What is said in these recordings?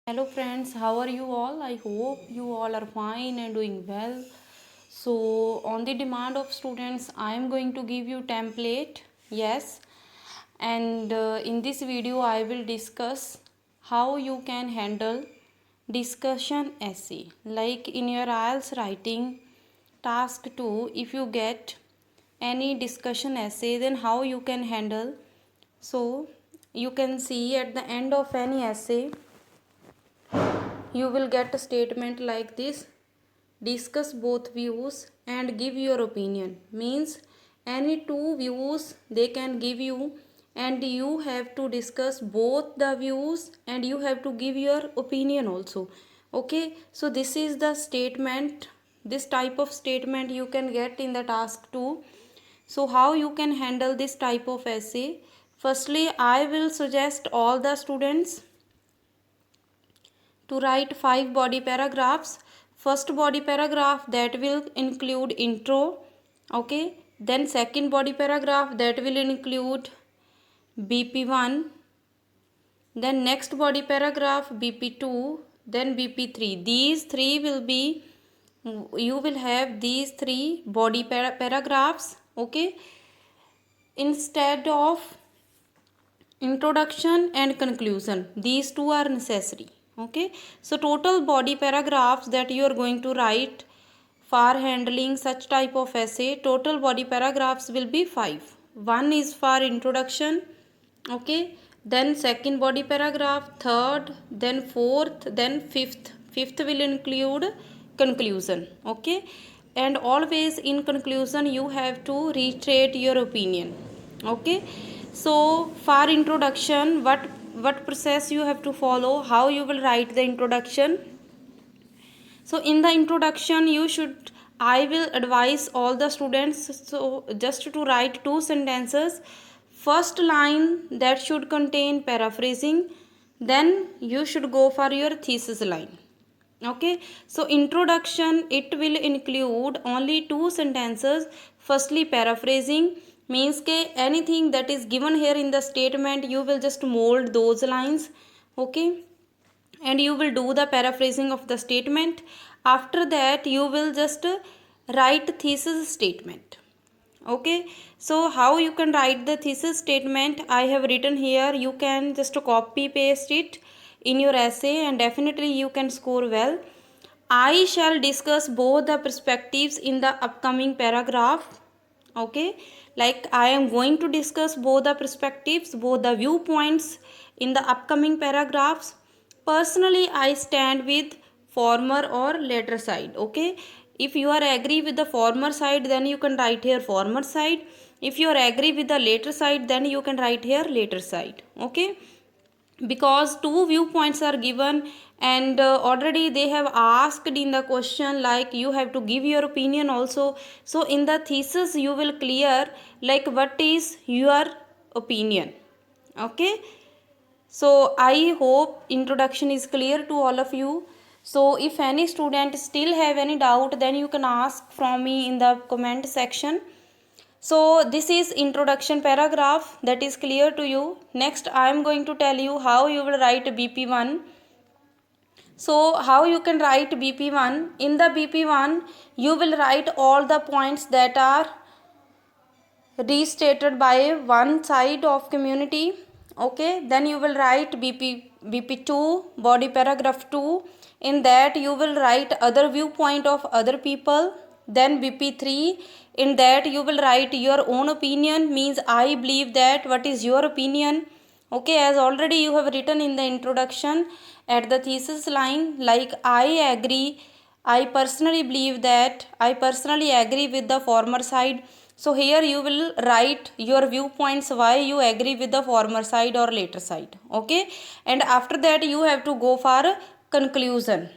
Hello friends, how are you all? I hope you all are fine and doing well. So on the demand of students, I am going to give you template. Yes. And in this video I will discuss how you can handle discussion essay. Like in your IELTS writing task 2, if you get any discussion essay, then how you can handle. So you can see at the end of any essay you will get a statement like this: discuss both views and give your opinion. Means any two views they can give you, and you have to discuss both the views and you have to give your opinion also. Okay, so this is the statement. This type of statement you can get in the task 2. So how you can handle this type of essay? Firstly, I will suggest all the students to write 5 body paragraphs. First body paragraph that will include intro. Okay, then second body paragraph that will include bp1, then next body paragraph bp2, then bp3. These three will be, you will have these three body paragraphs. Okay, instead of introduction and conclusion, these two are necessary. Okay, so total body paragraphs that you are going to write for handling such type of essay, total body paragraphs will be 5. One is for introduction. Okay, then second body paragraph, third, then fourth, then fifth will include conclusion. Okay, and always in conclusion you have to reiterate your opinion. Okay, so for introduction, what process you have to follow, how you will write the introduction? So in the introduction you should, I will advise all the students, so just to write two sentences. First line that should contain paraphrasing, then you should go for your thesis line. Okay, so introduction it will include only two sentences. Firstly, paraphrasing means ke anything that is given here in the statement you will just mold those lines. Okay, and you will do the paraphrasing of the statement. After that you will just write thesis statement. Okay, so how you can write the thesis statement, I have written here. You can just copy paste it in your essay and definitely you can score well. I shall discuss both the perspectives in the upcoming paragraph. Okay, like I am going to discuss both the perspectives, both the viewpoints in the upcoming paragraphs. Personally, I stand with former or later side. Okay, if you are agree with the former side, then you can write here former side. If you are agree with the later side, then you can write here later side. Okay, because two viewpoints are given, and already they have asked in the question like you have to give your opinion also. So in the thesis you will clear like what is your opinion. Okay, so I hope introduction is clear to all of you. So if any student still have any doubt, then you can ask from me in the comment section. So this is introduction paragraph, that is clear to you. Next I am going to tell you how you will write BP1. So how you can write BP1? In the BP1 you will write all the points that are restated by one side of community. Okay, then you will write BP2 body paragraph 2. In that you will write other viewpoint of other people. Then BP3, in that you will write your own opinion, means I believe that, what is your opinion. Okay, as already you have written in the introduction at the thesis line like I agree, I personally believe that, I personally agree with the former side. So here you will write your viewpoints why you agree with the former side or later side. Okay, and after that you have to go for conclusion.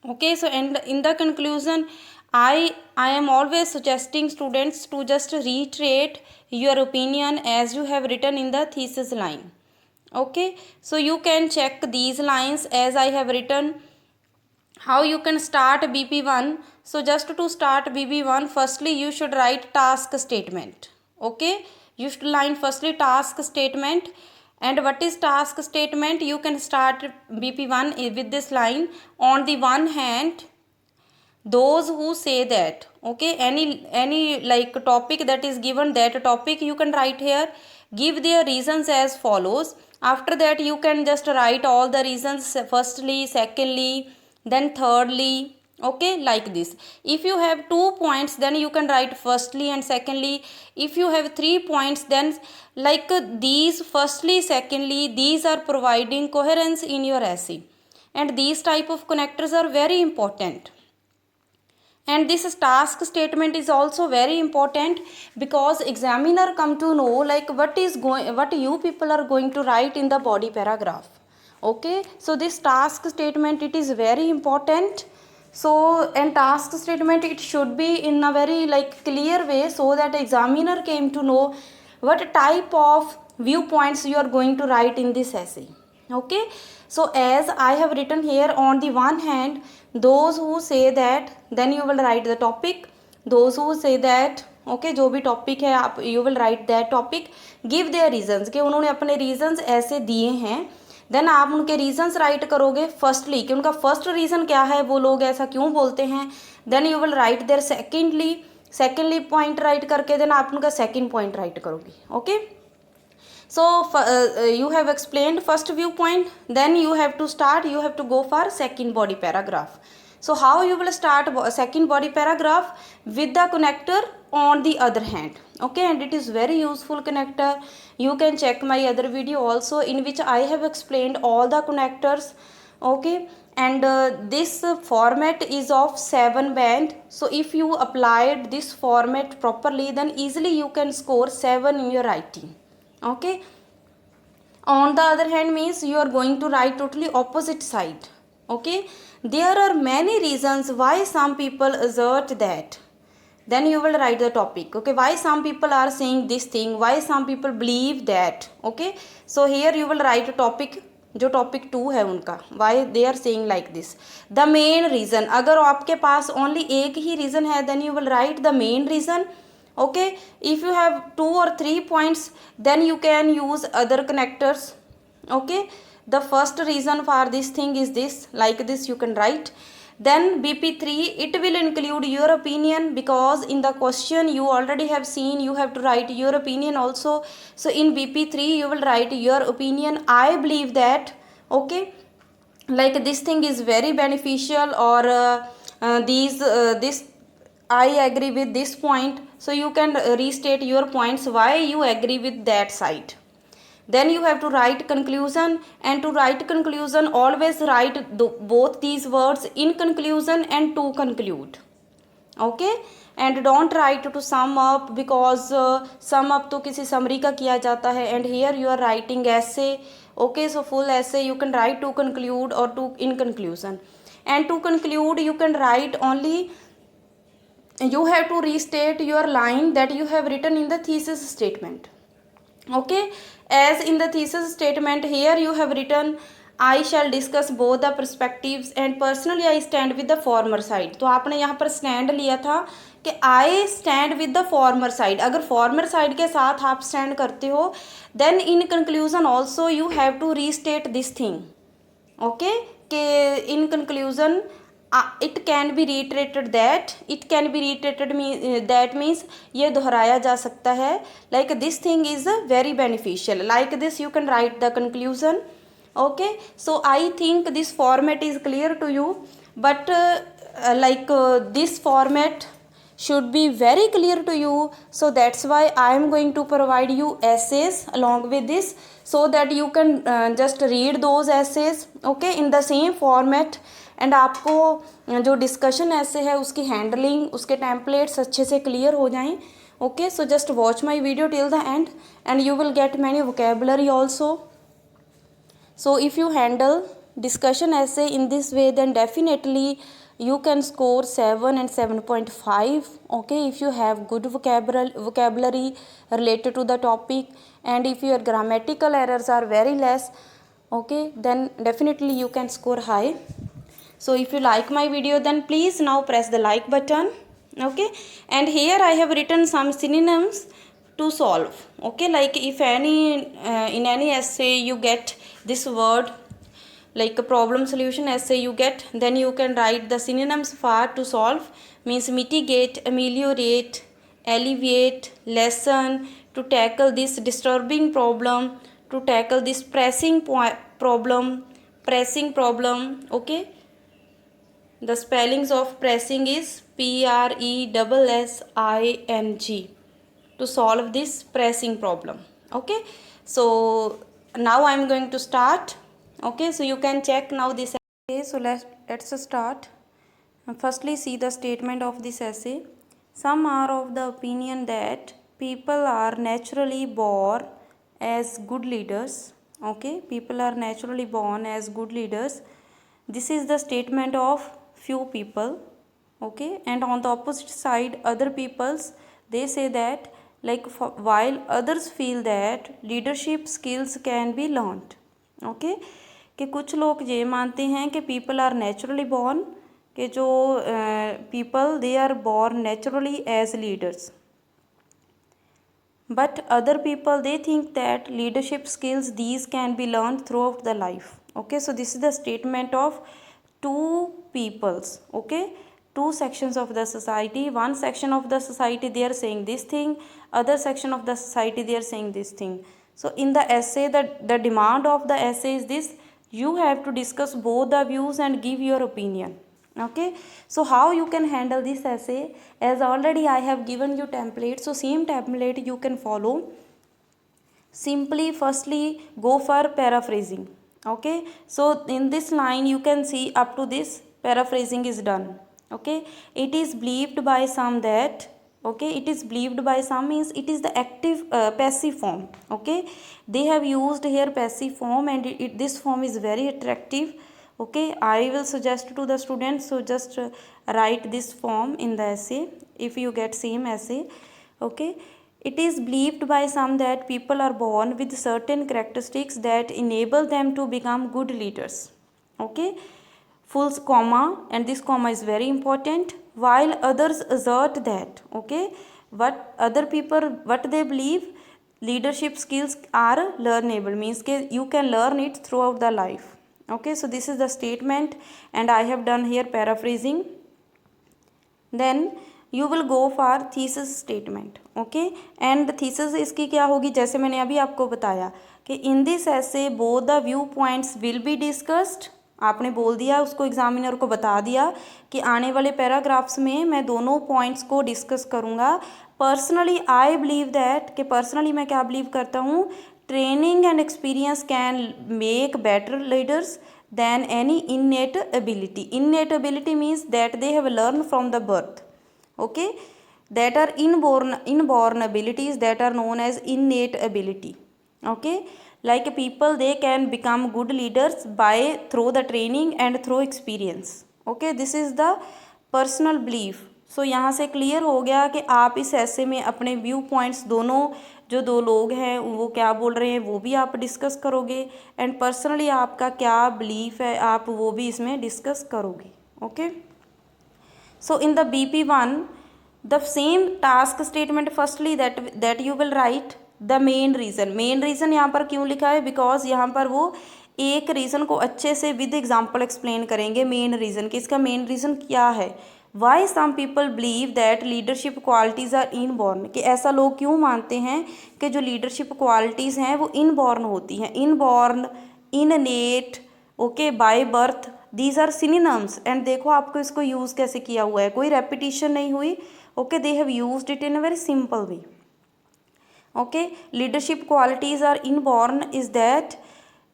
Okay, so and in the conclusion I am always suggesting students to just reiterate your opinion as you have written in the thesis line. Okay, so you can check these lines as I have written. How you can start BP1? So just to start BP1, firstly you should write task statement. Okay, you should line firstly task statement, And what is task statement? You can start BP1 with this line. On the one hand, those who say that, okay, any like topic that is given, that topic you can write here, give their reasons as follows. After that you can just write all the reasons, firstly, secondly, then thirdly, okay, like this. If you have 2 points, then you can write firstly and secondly. If you have 3 points, then like these firstly, secondly, these are providing coherence in your essay, and these type of connectors are very important. And this task statement is also very important, because examiner come to know like what you people are going to write in the body paragraph. Okay, so this task statement, it is very important. So, and task statement, it should be in a very like clear way, so that examiner came to know what type of viewpoints you are going to write in this essay. Okay, so as I have written here, on the one hand, those who say that, then you will write the topic. Those who say that, okay, जो भी topic है आप, you will right that topic, give their reasons, कि उन्होंने अपने reasons ऐसे दिए हैं, देन आप उनके रीजंस राइट करोगे फर्स्टली, कि उनका फर्स्ट रीजन क्या है, वो लोग ऐसा क्यों बोलते हैं. Then you will write there secondly point write करके, देन आप उनका सेकेंड पॉइंट राइट करोगे. Okay, so you have explained first viewpoint, then you have to go for second body paragraph. So how you will start second body paragraph? With the connector on the other hand. Okay, and it is very useful connector. You can check my other video also, in which I have explained all the connectors. Okay, and this format is of 7 band. So if you applied this format properly, then easily you can score 7 in your writing. Okay, on the other hand means you are going to write totally opposite side. Okay, there are many reasons why some people assert that, then you will write the topic. Okay, why some people are saying this thing, why some people believe that. Okay, so here you will write a topic, जो topic 2 है उनका, why they are saying like this, the main reason. अगर आपके पास only एक ही reason है, then you will write the main reason. Okay, if you have 2 or 3 points, then you can use other connectors. Okay, the first reason for this thing is this, like this you can write. Then BP3, it will include your opinion, because in the question you already have seen you have to write your opinion also. So in BP3 you will write your opinion, I believe that. Okay, like this thing is very beneficial, or this I agree with this point. So you can restate your points why you agree with that side. Then you have to write conclusion, and to write conclusion always write both these words, in conclusion and to conclude. Okay, and don't write to sum up, because sum up तो किसी summary का किया जाता है, and here you are writing essay. Okay, so full essay you can write to conclude or to in conclusion. And to conclude you can write only, you have to restate your line that you have written in the thesis statement. Okay, as in the thesis statement here you have written, I shall discuss both the perspectives and personally I stand with the former side. तो आपने यहाँ पर stand लिया था कि I stand with the former side. अगर former side के साथ आप stand करते हो, then in conclusion also you have to restate this thing. Okay, कि in conclusion it can be reiterated that, that means ये दोहराया जा सकता है, like this thing is very beneficial, like this you can write the conclusion. Okay, so I think this format is clear to you, but this format should be very clear to you, so that's why I am going to provide you essays along with this, so that you can just read those essays. Okay, in the same format, and आपको जो discussion ऐसे है उसकी handling, उसके templates अच्छे से clear हो जाएं. Okay, so just watch my video till the end and you will get many vocabulary also. So if you handle discussion essay in this way, then definitely you can score 7 and 7.5. okay, if you have good vocabulary related to the topic, and if your grammatical errors are very less, okay, then definitely you can score high. So if you like my video, then please now press the like button. Okay, and here I have written some synonyms to solve. Okay, like if any in any essay you get this word like a problem solution essay you get, then you can write the synonyms for to solve, means mitigate, ameliorate, alleviate, lessen, to tackle this disturbing problem, to tackle this pressing problem. Okay, the spellings of pressing is PRESSING, to solve this pressing problem. Okay, so now I'm going to start. Okay, so you can check now this essay. So let's start. Firstly, see the statement of this essay. Some are of the opinion that people are naturally born as good leaders. Okay, people are naturally born as good leaders. This is the statement of few people. Okay, and on the opposite side other peoples, they say that like while others feel that leadership skills can be learned. Okay, कि कुछ लोग ये मानते हैं कि people are naturally born, कि जो people they are born naturally as leaders, but other people they think that leadership skills these can be learned throughout the life. Okay, so this is the statement of two peoples. Okay, two sections of the society. One section of the society they are saying this thing, other section of the society they are saying this thing. So in the essay, the demand of the essay is this: you have to discuss both the views and give your opinion. Okay, so how you can handle this essay, as already I have given you template, so same template you can follow. Simply firstly go for paraphrasing. Okay, so in this line you can see up to this paraphrasing is done. Okay, it is believed by some that, okay, it is believed by some means it is the active passive form. Okay, they have used here passive form, and this form is very attractive. Okay, I will suggest to the students, so just write this form in the essay if you get same essay. Okay, it is believed by some that people are born with certain characteristics that enable them to become good leaders. Okay, full comma, and this comma is very important. While others assert that, okay, what other people what they believe, leadership skills are learnable, means you can learn it throughout the life. Okay, so this is the statement, and I have done here paraphrasing. Then you will go for thesis statement. Okay, and thesis इसकी क्या होगी, जैसे मैंने अभी आपको बताया कि in this ऐसे both the view points will be discussed. आपने बोल दिया, उसको एग्जामिनर को बता दिया कि आने वाले पैराग्राफ्स में मैं दोनों पॉइंट्स को डिस्कस करूँगा. पर्सनली आई बिलीव दैट, कि पर्सनली मैं क्या बिलीव करता हूँ, training and experience can make better leaders than any innate ability. Innate ability means that they have learned from the birth. Okay, that are inborn abilities that are known as innate ability. Okay, like people they can become good leaders by through the training and through experience. Okay, this is the personal belief. सो यहाँ से clear हो गया कि आप इस ऐसे में अपने व्यू पॉइंट्स, दोनों जो दो लोग हैं वो क्या बोल रहे हैं वो भी आप डिस्कस करोगे, एंड पर्सनली आपका क्या बिलीफ है आप वो भी इसमें डिस्कस करोगे. Okay, so in the BP1 the same task statement, firstly that you will write the main reason. Main reason यहाँ पर क्यों लिखा है, बिकॉज यहाँ पर वो एक रीज़न को अच्छे से विद एग्जाम्पल एक्सप्लेन करेंगे. मेन रीज़न कि इसका मेन रीज़न क्या है. Why some people believe that leadership qualities are inborn, कि ऐसा लोग क्यों मानते हैं कि जो लीडरशिप क्वालिटीज़ हैं वो इनबॉर्न होती हैं. Inborn, innate, okay, by birth, these are synonyms. And देखो आपको इसको यूज़ कैसे किया हुआ है, कोई रेपिटिशन नहीं हुई. Okay, they have used it in a very simple way. Okay, leadership qualities are inborn is that,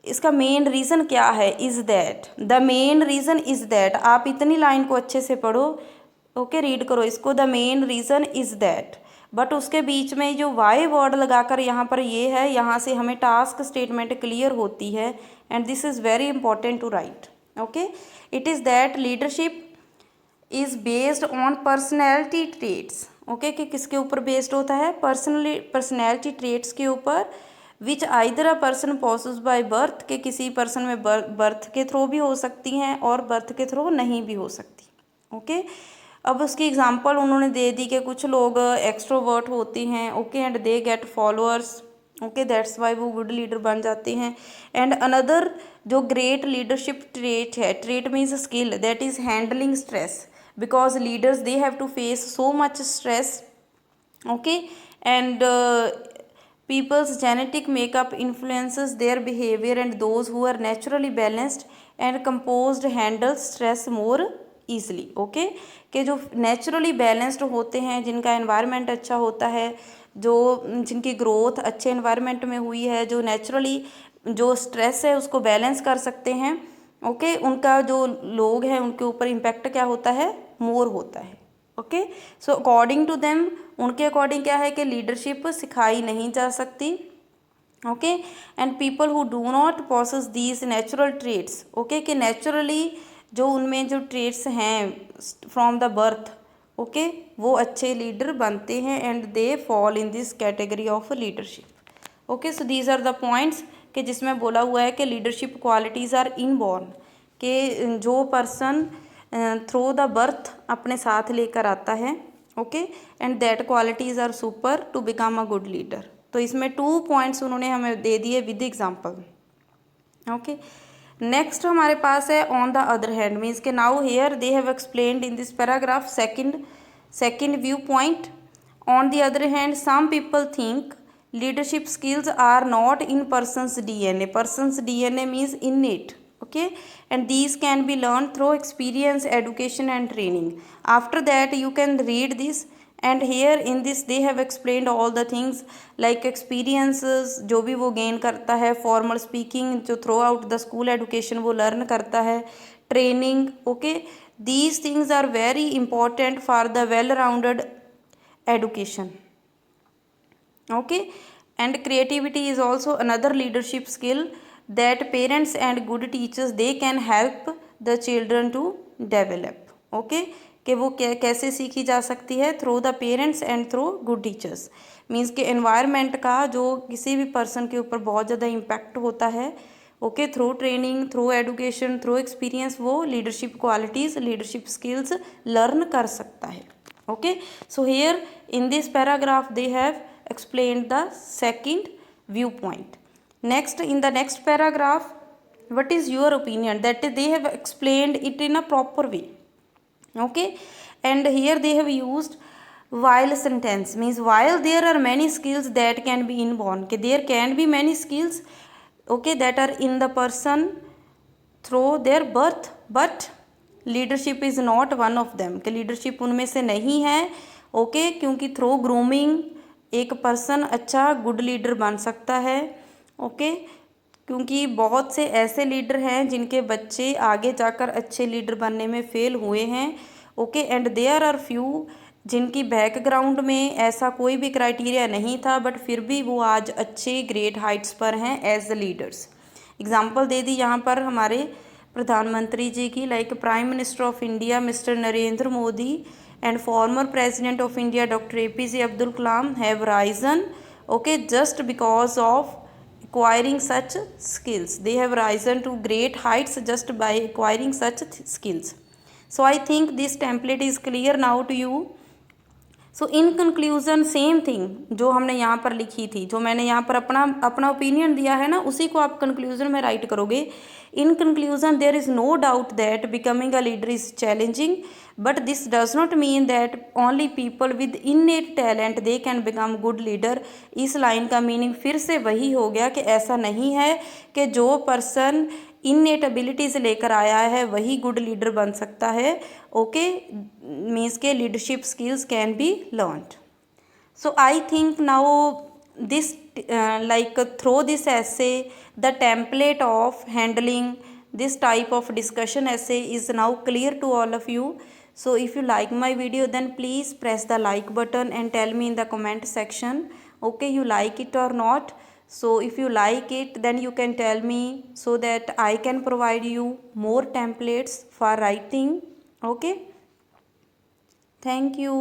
इसका मेन रीज़न क्या है, is that, the main reason is that. आप इतनी लाइन को अच्छे से पढ़ो. ओके, रीड करो इसको, the main reason is that. But उसके बीच में जो वाई वर्ड लगाकर यहाँ पर ये है, यहाँ से हमें टास्क स्टेटमेंट क्लियर होती है, and this is very important to write. Okay, it is that leadership is based on personality traits. Okay, कि किसके ऊपर बेस्ड होता है, पर्सनैलिटी ट्रेट्स के ऊपर, which either a person possess by birth, के किसी पर्सन में बर्थ के थ्रू भी हो सकती हैं और बर्थ के थ्रू नहीं भी हो सकती. ओके, अब उसकी एग्जांपल उन्होंने दे दी कि कुछ लोग एक्सट्रोवर्ट होते हैं, okay, and they get followers, okay, that's why वो गुड लीडर बन जाते हैं। एंड अनदर जो ग्रेट लीडरशिप ट्रेट है, trait means skill, that is handling stress, because leaders they have to face so much stress, okay, and people's genetic makeup influences their behavior, and those who are naturally balanced and composed handle stress more easily, okay, कि जो naturally balanced होते हैं, जिनका environment अच्छा होता है, जो जिनकी ग्रोथ अच्छे एनवायरनमेंट में हुई है, जो नेचुरली जो स्ट्रेस है उसको बैलेंस कर सकते हैं, ओके, उनका जो लोग हैं उनके ऊपर इम्पैक्ट क्या होता है, मोर होता है, okay. So according to them, उनके अकॉर्डिंग क्या है कि लीडरशिप सिखाई नहीं जा सकती, okay, and people who do not possess these natural traits, okay, कि नेचुरली जो उनमें जो ट्रेट्स हैं फ्रॉम द बर्थ, ओके, वो अच्छे लीडर बनते हैं, and they fall in this category of leadership, okay. So these are the points कि जिसमें बोला हुआ है कि लीडरशिप क्वालिटीज़ आर इनबॉर्न, कि जो पर्सन थ्रू द बर्थ अपने साथ लेकर आता है, okay, and that qualities are super to become a good leader. तो इसमें 2 पॉइंट्स उन्होंने हमें दे दिए विद एग्जांपल, ओके। नेक्स्ट हमारे पास है on the other hand, means के now here they have explained in this paragraph second view point. On the other hand some people think leadership skills are not in person's DNA. Person's DNA means innate, okay, and these can be learned through experience, education and training. After that you can read this, and here in this they have explained all the things like experiences जो भी वो gain करता है, formal speaking जो through out the school education वो learn करता है, training, okay, these things are very important for the well rounded education, okay, and creativity is also another leadership skill that parents and good teachers they can help the children to develop, okay, कि वो कैसे सीखी जा सकती है, through the parents and through good teachers, means के environment का जो किसी भी पर्सन के ऊपर बहुत ज़्यादा इम्पैक्ट होता है, okay, through training, through education, through experience वो leadership qualities, leadership skills learn कर सकता है, okay. So here in this paragraph they have explained the second viewpoint. Next, in the next paragraph, what is your opinion? That they have explained it in a proper way, okay, and here they have used while sentence, means while there are many skills that can be inborn, okay, there can be many skills, okay, that are in the person through their birth, but leadership is not one of them, कि leadership उनमें से नहीं है, okay, क्योंकि through grooming एक person अच्छा good leader बन सकता है, ओके, क्योंकि बहुत से ऐसे लीडर हैं जिनके बच्चे आगे जाकर अच्छे लीडर बनने में फेल हुए हैं, okay, and there are few जिनकी बैकग्राउंड में ऐसा कोई भी क्राइटेरिया नहीं था, बट फिर भी वो आज अच्छे ग्रेट हाइट्स पर हैं एज द लीडर्स। एग्जाम्पल दे दी यहाँ पर हमारे प्रधानमंत्री जी की, like prime minister of India mister Narendra Modi and former president of India Dr. APJ Abdul Kalam have risen, okay, just because of acquiring such skills. They have risen to great heights just by acquiring such skills. So I think this template is clear now to you. So in conclusion same thing जो हमने यहाँ पर लिखी थी, जो मैंने यहाँ पर अपना ओपिनियन दिया है ना, उसी को आप कंक्लूज़न में राइट करोगे। In conclusion there is no doubt that becoming a leader is challenging, but this does not mean that only people with innate talent they can become good leader. इस line का meaning फिर से वही हो गया कि ऐसा नहीं है कि जो पर्सन इननेट एबिलिटीज़ लेकर आया है वही गुड लीडर बन सकता है, ओके, मीन्स के leadership skills can be learned. So I think now this like through this essay the template of handling this type of discussion essay is now clear to all of you. So if you like my video then please press the like button and tell me in the comment section, okay, you like it or not. So if you like it then you can tell me so that I can provide you more templates for writing, okay. Thank you.